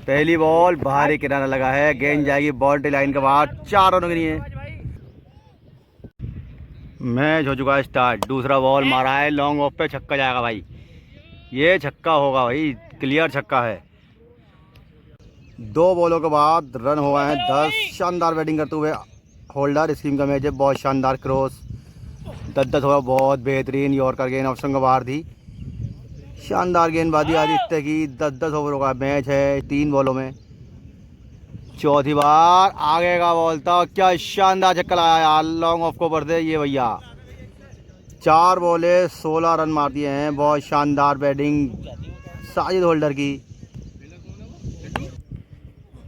पहली बॉल बाहरी किनारा लगा है, गेंद जाएगी बाउंड्री लाइन के बाद। 4 रनों के लिए मैच हो चुका है स्टार्ट। दूसरा बॉल मारा है, लॉन्ग ऑफ पे छक्का जाएगा भाई। ये छक्का होगा भाई, क्लियर छक्का है। 2 बॉलों के बाद रन हुआ है 10। शानदार बैटिंग करते हुए होल्डर, स्कीम का मैच है, बहुत शानदार क्रॉस 10 हुआ, बहुत बेहतरीन यॉर्कर गेंद ऑप्शन का बाहर थी। शानदार गेंदबाजी आदित्य की। 10 ओवरों का मैच है, 3 बॉलों में। चौथी बार आगे का बॉल था, क्या शानदार छक्का लगाया यार, लॉन्ग ऑफ को ऊपर से ये भैया। 4 बॉले 16 रन मार दिए हैं, बहुत शानदार बैटिंग साजिद होल्डर की।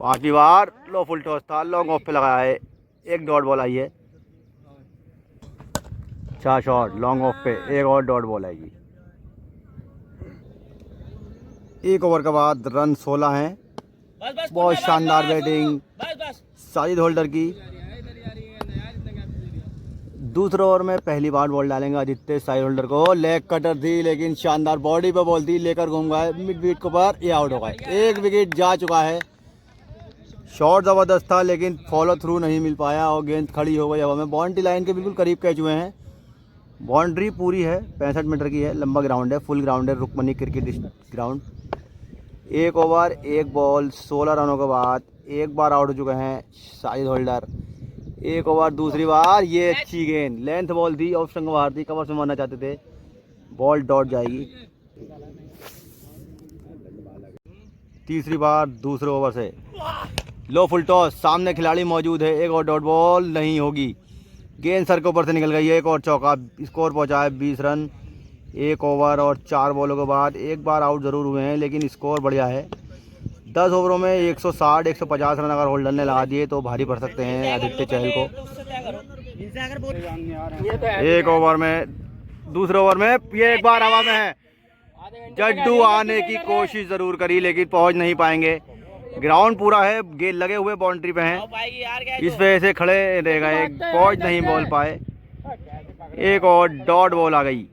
5वीं बार लो फुल टॉस था, लॉन्ग ऑफ पे लगाया है, 1 डॉट बॉल आई है। 4 शॉट लॉन्ग ऑफ पे, 1 और डॉट बॉल आएगी। 1 ओवर के बाद रन 16 हैं, बहुत शानदार बैटिंग साजिद होल्डर की। दूसरे ओवर में पहली बार बॉल डालेंगे आदित्य साजिद होल्डर को। लेग कटर थी लेकिन शानदार बॉडी पे बॉल थी, लेकर घूम गए मिड विकेट के ऊपर, ये आउट हो गए। 1 विकेट जा चुका है। शॉट ज़बरदस्त था लेकिन फॉलो थ्रू नहीं मिल पाया और गेंद खड़ी हो गई हवा में। बाउंड्री लाइन के बिल्कुल करीब कैच हुए हैं। बाउंड्री पूरी है, 65 मीटर की है, लंबा ग्राउंड है, फुल ग्राउंड है, Rukmani cricket ground. 1 over 1 ball 16 रनों के बाद 1 बार आउट हो चुके हैं साजिद होल्डर। 1 ओवर दूसरी बार, ये अच्छी गेंद, लेंथ बॉल थी, ऑप्शन के बाहर थी, कवर से मारना चाहते थे, बॉल डॉट जाएगी। तीसरी बार दूसरे ओवर से लो फुल टॉस, सामने खिलाड़ी मौजूद है, 1 और डॉट बॉल नहीं होगी, गेंद सर के ऊपर से निकल गई है। 1 और चौका, स्कोर पहुंचा है 20 रन। 1 ओवर और 4 बॉलों के बाद 1 बार आउट ज़रूर हुए हैं लेकिन स्कोर बढ़िया है। 10 ओवरों में 160-150 रन अगर होल्डर ने लगा दिए तो भारी पड़ सकते हैं आदित्य चहल को। 1 ओवर में दूसरे ओवर में ये 1 बार हवा में है, जड्डू आने की कोशिश ज़रूर करी लेकिन पहुंच नहीं पाएंगे। ग्राउंड पूरा है, गेंद लगे हुए बाउंड्री पे हैं, इस वजह से खड़े रह गए, पहुंच नहीं बोल पाए। 1 और डॉट बॉल आ गई।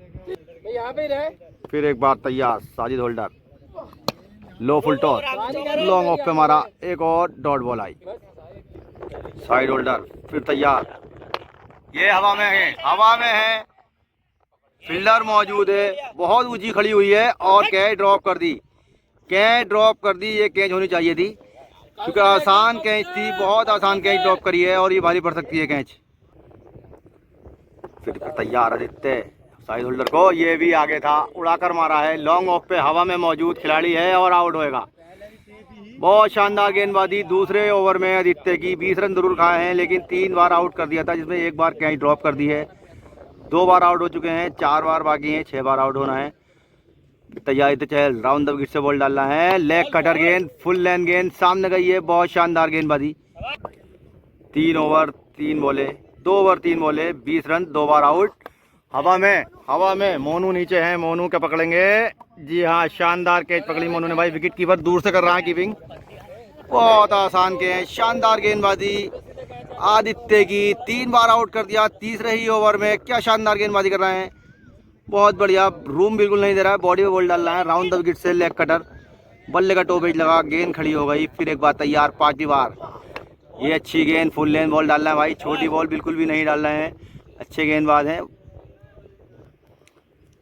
फिर एक बार तैयार साजिद होल्डर, लो फुल टॉस, लॉन्ग ऑफ पे मारा, 1 और डॉट बॉल आई। साइड होल्डर फिर तैयार, ये हवा में है, हवा में है, फील्डर मौजूद है, बहुत ऊंची खड़ी हुई है और कैच ड्रॉप कर दी। कैच ड्रॉप कर दी, ये कैच होनी चाहिए थी क्योंकि आसान कैच थी, बहुत आसान कैच ड्रॉप करी है और ये भारी पड़ सकती है कैच। फिर तैयार आदित्य साइड होल्डर को, ये भी आगे था, उड़ाकर मारा है, लॉन्ग ऑफ पे हवा में मौजूद खिलाड़ी है और आउट होएगा। बहुत शानदार गेंदबाजी दूसरे ओवर में आदित्य की। 20 रन जरूर खाए हैं लेकिन 3 बार आउट कर दिया था, जिसमें 1 बार कैच ड्रॉप कर दी है। 2 बार आउट हो चुके हैं, 4 बार बाकी हैं, 6 बार आउट होना है। तैयारी तो चहल राउंड द विकेट से बॉल डालना है, लेग कटर गेंद, फुल लेंथ गेंद सामने गई है, बहुत शानदार गेंदबाजी। 3 ओवर 3 बॉले, 2 ओवर 3 बॉले, 20 रन, 2 बार आउट। हवा में मोनू नीचे हैं, मोनू क्या पकड़ेंगे? जी हाँ, शानदार कैच पकड़ी मोनू ने भाई, विकेट कीपर दूर से कर रहा है कीपिंग, बहुत आसान कैच, शानदार गेंदबाजी आदित्य की। 3 बार आउट कर दिया तीसरे ही ओवर में, क्या शानदार गेंदबाजी कर रहे हैं, बहुत बढ़िया। रूम बिल्कुल नहीं दे रहा है, बॉडी पे बॉल डाल रहा है, राउंड द विकेट से लेग कटर, बल्ले का टॉप एज लगा, गेंद खड़ी हो गई। फिर एक बार तैयार, 5वीं बार, ये अच्छी गेंद, फुल लेंथ बॉल डाल रहा है भाई, छोटी बॉल बिल्कुल भी नहीं डाल रहे हैं, अच्छे गेंदबाज हैं।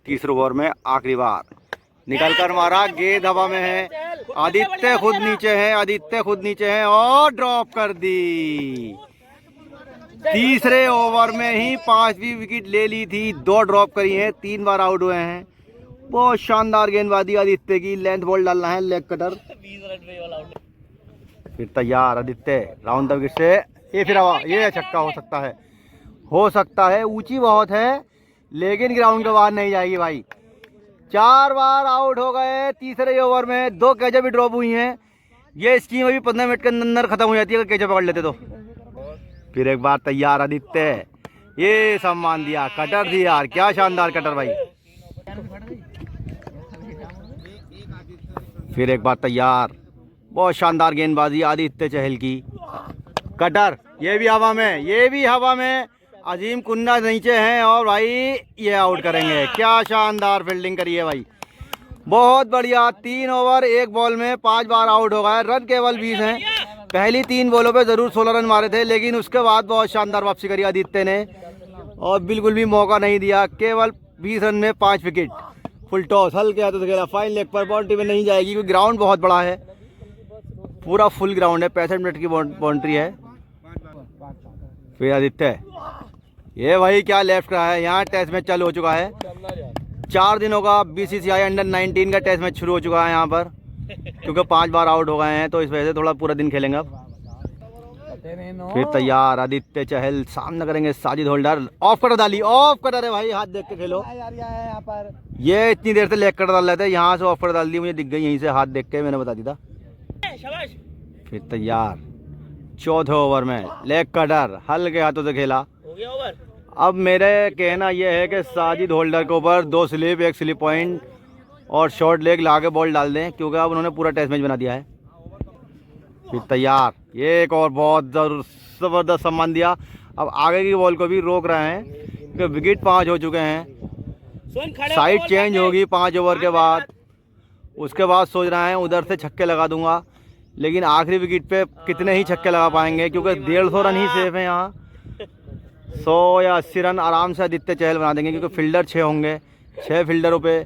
तीसरे ओवर में आखिरी बार निकल कर मारा, गेंद हवा में है, आदित्य खुद नीचे है और ड्रॉप कर दी। तीसरे ओवर में ही 5वीं विकेट ले ली थी, 2 ड्रॉप करी हैं, 3 बार आउट हुए हैं। बहुत शानदार गेंदबाजी आदित्य की, लेंथ बॉल डालना है, लेग कटर। फिर तैयार आदित्य राउंड द विकेट से, ये फिर हवा, ये छक्का हो सकता है, ऊंची बहुत है लेकिन ग्राउंड के बाहर नहीं जाएगी भाई। 4 बार आउट हो गए तीसरे ओवर में, 2 कैचें भी ड्रॉप हुई हैं। ये स्कीम अभी 15 मिनट के अंदर खत्म हो जाती है अगर कैचें पकड़ लेते तो। फिर एक बार तैयार आदित्य, ये सम्मान दिया, कटर थी यार, क्या शानदार कटर भाई। फिर एक बार तैयार, बहुत शानदार गेंदबाजी आदित्य चहल की, कटर, ये भी हवा में, अजीम कुन्ना नीचे हैं और भाई ये आउट करेंगे, क्या शानदार फील्डिंग करी है भाई। बहुत बढ़िया, 3 ओवर 1 बॉल में 5 बार आउट हो गया। रन केवल 20 हैं। पहली 3 बॉलों पे जरूर 16 रन मारे थे, लेकिन उसके बाद बहुत शानदार वापसी करी आदित्य ने और बिल्कुल भी मौका नहीं दिया। केवल 20 रन में 5 विकेट। फुल टॉस हल्के हाथों से खेला, फाइन लेग पर, बाउंड्री में नहीं जाएगी क्योंकि ग्राउंड बहुत बड़ा है, पूरा फुल ग्राउंड है, 65 मिनट की बाउंड्री है। फिर आदित्य, ये भाई क्या लेफ्ट रहा है। यहाँ टेस्ट मैच चालू हो चुका है। 4 दिनों का BCCI अंडर 19 का टेस्ट मैच शुरू हो चुका है यहाँ पर, क्योंकि 5 बार आउट हो गए हैं तो इस वजह से थोड़ा पूरा दिन खेलेंगे। अब फिर तैयार आदित्य चहल, सामने करेंगे साजिद होल्डर। ऑफ कटर डाली, ऑफ कटर है भाई, हाथ देख के खेलो। ये इतनी देर से लेग कटर डाल रहे थे, यहाँ से ऑफ कटर डाल दी, मुझे दिख गई यहीं से, हाथ देख के मैंने बता दिया था। फिर तैयार, चौथे ओवर में लेग कटर हल्के हाथों से खेला। अब मेरे कहना यह है कि साजिद होल्डर के ऊपर 2 स्लिप, 1 स्लिप पॉइंट और शॉर्ट लेग ला के बॉल डाल दें, क्योंकि अब उन्होंने पूरा टेस्ट मैच बना दिया है। फिर तैयार, ये एक और बहुत ज़बरदस्त सम्मान दिया। अब आगे की बॉल को भी रोक रहे हैं क्योंकि विकेट 5 हो चुके हैं। साइड चेंज होगी 5 ओवर के बाद, उसके बाद सोच रहे हैं उधर से छक्के लगा दूंगा, लेकिन आखिरी विकेट पे कितने ही छक्के लगा पाएंगे क्योंकि 150 रन ही सेफ है यहाँ। 100 या 80 रन आराम से आदित्य चहल बना देंगे क्योंकि फील्डर 6 होंगे। 6 फील्डरों पे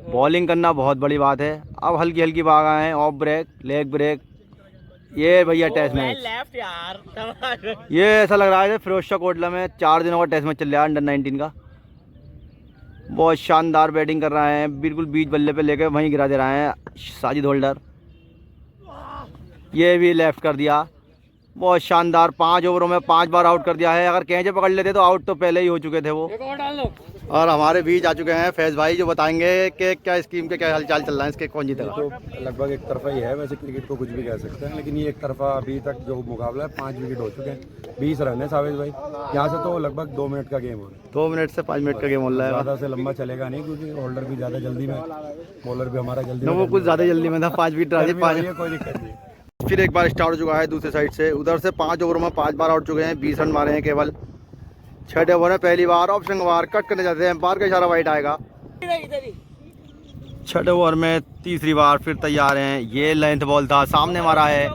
बॉलिंग करना बहुत बड़ी बात है। अब हल्की हल्की भाग आए हैं, ऑफ ब्रेक, लेग ब्रेक। ये भैया टेस्ट मैच, ये ऐसा लग रहा है फिरोजशाह कोटला में 4 दिनों का टेस्ट मैच चल रहा है अंडर 19 का। बहुत शानदार बैटिंग कर रहे हैं, बिल्कुल बीच बल्ले पे लेके वहीं गिरा दे रहे हैं साजिद होल्डर। ये भी लेफ्ट कर दिया, बहुत शानदार। 5 ओवरों में 5 बार आउट कर दिया है। अगर कैचे पकड़ लेते तो आउट तो पहले ही हो चुके थे वो। और हमारे बीच आ चुके हैं फैज भाई, जो बताएंगे कि क्या स्कीम के क्या हालचाल चल रहा है, इसके कौन जीतेगा। तो लगभग एक तरफा ही है, वैसे क्रिकेट को कुछ भी कह सकते हैं, लेकिन ये एक तरफा अभी तक जो मुकाबला है 5 विकेट हो चुके हैं, 20 रन है सावेद भाई। यहाँ से तो लगभग 2 मिनट का गेम हो रहा है। 2 मिनट से 5 मिनट का गेम हो रहा है। ज़्यादा से लंबा चलेगा नहीं क्योंकि होल्डर भी ज़्यादा जल्दी में, बॉलर भी हमारा जल्दी में, वो कुछ ज़्यादा जल्दी में था। 5 विकेट डाल दिए, 5, कोई दिक्कत नहीं। फिर एक बार स्टार्ट हो चुका है दूसरी साइड से। उधर से 5 ओवर में 5 बार आउट चुके हैं, 20 रन मारे हैं केवल। 6ठे ओवर में पहली बार ऑप्शन बार कट करने जाते हैं, बार का इशारा वाइट आएगा। 6ठे ओवर में तीसरी बार फिर तैयार हैं। ये लेंथ बॉल था, सामने मारा है।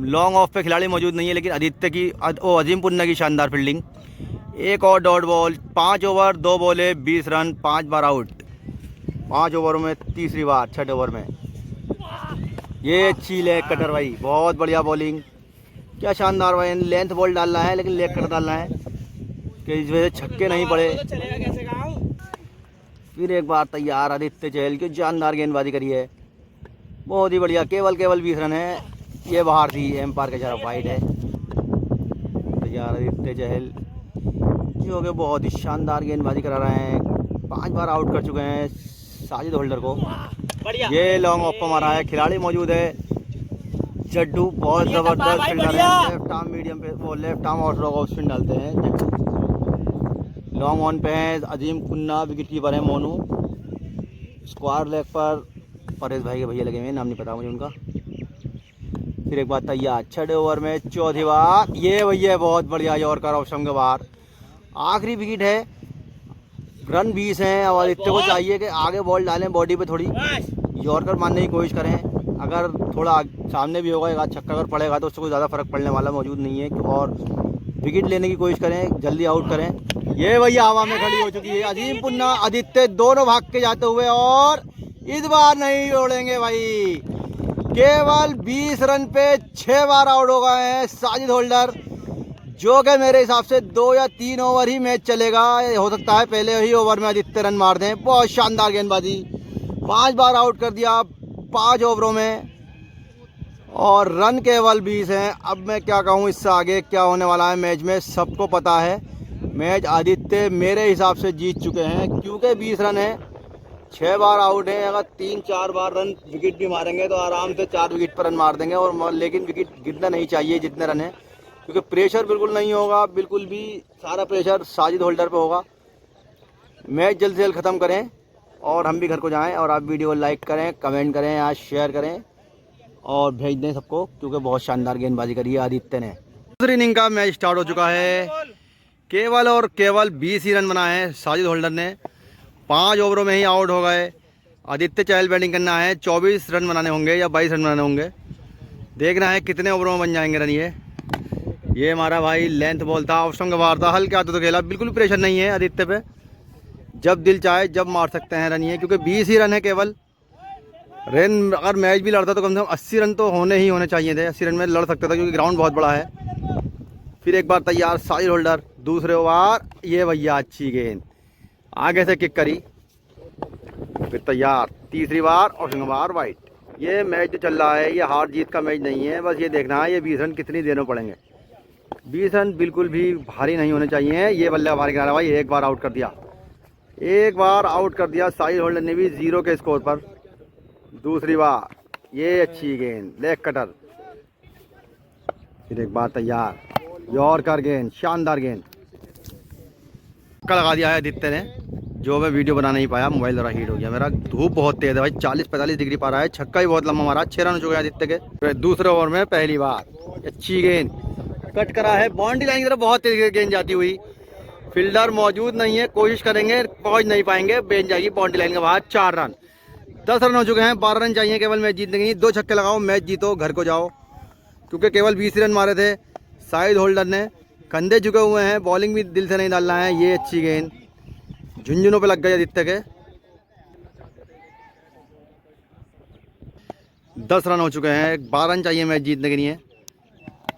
लॉन्ग ऑफ पे खिलाड़ी मौजूद नहीं है, लेकिन आदित्य की अजीम पुन्ना की शानदार फील्डिंग। एक और डॉट बॉल, 5 ओवर 2 बॉले 20 रन, 5 बार आउट। 5 ओवरों में तीसरी बार 6ठे ओवर में। ये अच्छी लेग कटर भाई, बहुत बढ़िया बॉलिंग, क्या शानदार भाई। लेंथ बॉल डालना है लेकिन लेग कटर डालना है कि इस वजह से छक्के नहीं पड़े। फिर एक बार तैयार आदित्य चहल की शानदार गेंदबाजी करी है, बहुत ही बढ़िया। केवल 20 रन है। ये बाहर थी, एम्पायर का इशारा वाइड है। तैयार आदित्य चहल जो कि बहुत ही शानदार गेंदबाजी करा रहे हैं। 5 बार आउट कर चुके हैं साजिद होल्डर को। ये लॉन्ग ऑफ पर मारा है, खिलाड़ी मौजूद है जड्डू, बहुत जबरदस्त फील्डर है। लेफ्ट आर्म मीडियम पे, वो लेफ्ट आर्म और ऑफ स्पिन डालते हैं जड्डू। लॉन्ग ऑन पे है अजीम पुन्ना, विकेट कीपर है मोनू। स्क्वायर लेग पर परेश भाई के भैया लगे हुए हैं, नाम नहीं पता मुझे उनका। फिर एक बार तैयार, 6ठे ओवर में चौथी बार। ये भैया बहुत बढ़िया यॉर्कर ऑप्शन के बाहर, आखिरी विकेट है। रन 20 हैं और आदित्य को चाहिए कि आगे बॉल डालें, बॉडी पे थोड़ी यॉर्कर मारने की कोशिश करें। अगर थोड़ा सामने भी होगा, एक आध छक्का अगर पड़ेगा तो उससे कोई ज़्यादा फर्क पड़ने वाला मौजूद नहीं है। और विकेट लेने की कोशिश करें, जल्दी आउट करें। ये भैया हवा में खड़ी हो चुकी है। अजीम पुन्ना आदित्य दोनों भाग के जाते हुए, और इस बार नहीं छोड़ेंगे भाई। केवल 20 रन पे 6 बार आउट हो गए हैं साजिद होल्डर, जो कि मेरे हिसाब से 2 या 3 ओवर ही मैच चलेगा। हो सकता है पहले ही ओवर में आदित्य रन मार दें। बहुत शानदार गेंदबाजी, 5 बार आउट कर दिया 5 ओवरों में, और रन केवल 20 हैं। अब मैं क्या कहूँ, इससे आगे क्या होने वाला है मैच में सबको पता है। मैच आदित्य मेरे हिसाब से जीत चुके हैं, क्योंकि 20 रन है, 6 बार आउट हैं। अगर 3-4 बार रन विकेट भी मारेंगे तो आराम से 4 विकेट पर रन मार देंगे। और लेकिन विकेट गिरना नहीं चाहिए जितने रन हैं, क्योंकि प्रेशर बिल्कुल नहीं होगा, बिल्कुल भी सारा प्रेशर साजिद होल्डर पे होगा। मैच जल्द से जल्द ख़त्म करें और हम भी घर को जाएं। और आप वीडियो को लाइक करें, कमेंट करें, आज शेयर करें और भेज दें सबको, क्योंकि बहुत शानदार गेंदबाजी करी है आदित्य ने। दूसरी इनिंग का मैच स्टार्ट हो चुका है। केवल 20 ही रन बनाए हैं साजिद होल्डर ने, 5 ओवरों में ही आउट हो गए। आदित्य चहल बैटिंग करना है, 24 रन बनाने होंगे या 22 रन बनाने होंगे। देखना है कितने ओवरों में बन जाएंगे रन। ये हमारा भाई लेंथ बॉल था, ऑफ स्टंप का वार था, हल्के हाथों तो खेला, बिल्कुल भी प्रेशर नहीं है आदित्य पे। जब दिल चाहे जब मार सकते हैं रन ये, क्योंकि 20 ही रन है केवल। रन अगर मैच भी लड़ता तो कम से कम 80 रन तो होने चाहिए थे। 80 रन में लड़ सकता था क्योंकि ग्राउंड बहुत बड़ा है। फिर एक बार तैयार साजिद होल्डर, दूसरे ओवर। ये भैया अच्छी गेंद आगे से किक करी, फिर तैयार तीसरी बार और सिंगल बार वाइट। ये मैच जो चल रहा है ये हार जीत का मैच नहीं है, बस ये देखना है ये 20 रन कितनी देर में पड़ेंगे। 20 रन बिल्कुल भी भारी नहीं होने चाहिए। ये बल्ले भारी किनारा भाई, एक बार आउट कर दिया, एक बार आउट कर दिया साजिद होल्डर ने भी 0 के स्कोर पर। दूसरी बार ये अच्छी गेंद लेग कटर, फिर एक बार तैयार यॉर्कर गेंद, शानदार गेंद का लगा दिया है आदित्य ने, जो मैं वीडियो बना नहीं पाया, मोबाइल ज़रा हीट हो गया मेरा। धूप बहुत तेज है भाई, 40-45 डिग्री पा रहा है। छक्का भी बहुत लंबा मारा, 6 रन हो चुके हैं आदित्य के। फिर दूसरे ओवर में पहली बार अच्छी गेंद कट करा है, बाउंड्री लाइन की तरफ बहुत तेज गेंद जाती हुई। फील्डर मौजूद नहीं है, कोशिश करेंगे पहुंच नहीं पाएंगे, बेंच जाएगी बाउंड्री लाइन के बाहर। 4 रन, 10 रन हो चुके हैं। 12 रन चाहिए केवल मैच जीतने के लिए। 2 छक्के लगाओ, मैच जीतो, घर को जाओ, क्योंकि केवल 20 रन मारे थे साजिद होल्डर ने। कंधे झुके हुए हैं, बॉलिंग भी दिल से नहीं डालना है। ये अच्छी गेंद झुंझुनों पे लग गई आदित्य के। 10 रन हो चुके हैं, 12 रन चाहिए मैच जीतने के लिए।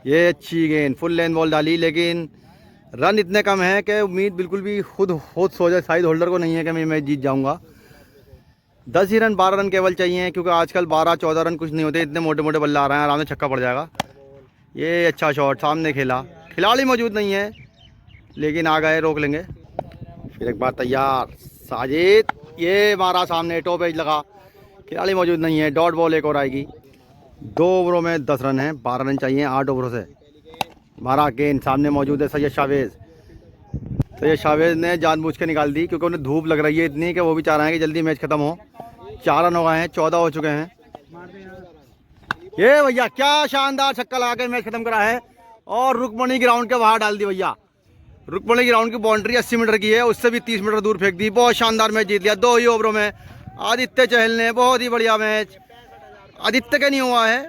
ये अच्छी गेंद फुल लेंथ बॉल डाली, लेकिन रन इतने कम हैं कि उम्मीद बिल्कुल भी खुद सो जाए साजिद होल्डर को नहीं है कि मैं मैच जीत जाऊंगा। 10 ही रन, 12 रन केवल चाहिए, क्योंकि आजकल 12-14 रन कुछ नहीं होते। इतने मोटे मोटे बल्ले आ रहे हैं, आराम से छक्का पड़ जाएगा। ये अच्छा शॉट सामने खेला, खिलाड़ी मौजूद नहीं है लेकिन आ गए, रोक लेंगे। फिर एक बार तैयार साजिद, ये मारा सामने, टॉप एज लगा, खिलाड़ी मौजूद नहीं है। डॉट बॉल एक और आएगी। 2 ओवरों में 10 रन है, 12 रन चाहिए 8 ओवरों से। मारा गेंद, सामने मौजूद है सैयद शावेज। सैयद शावेज ने जानबूझ के निकाल दी, क्योंकि उन्हें धूप लग रही है इतनी कि वो भी चाह रहे हैं कि जल्दी मैच खत्म हो। 4 रन हो गए हैं, 14 हो चुके हैं। ये भैया क्या शानदार छक्का लगा के मैच खत्म करा है, और रुकमणी ग्राउंड के बाहर डाल दी भैया। रुकमणी ग्राउंड की बाउंड्री 80 मीटर की है, उससे भी 30 मीटर दूर फेंक दी। बहुत शानदार मैच जीत लिया 2 ही ओवरों में आदित्य चहल ने। बहुत ही बढ़िया मैच आदित्य का नहीं हुआ है,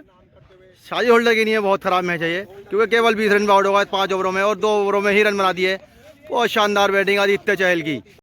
साजिद होल्डर के लिए बहुत खराब मैच है ये, क्योंकि केवल 20 रन आउट होगा 5 ओवरों में, और 2 ओवरों में ही रन बना दिए। बहुत शानदार बैटिंग आदित्य चहल की।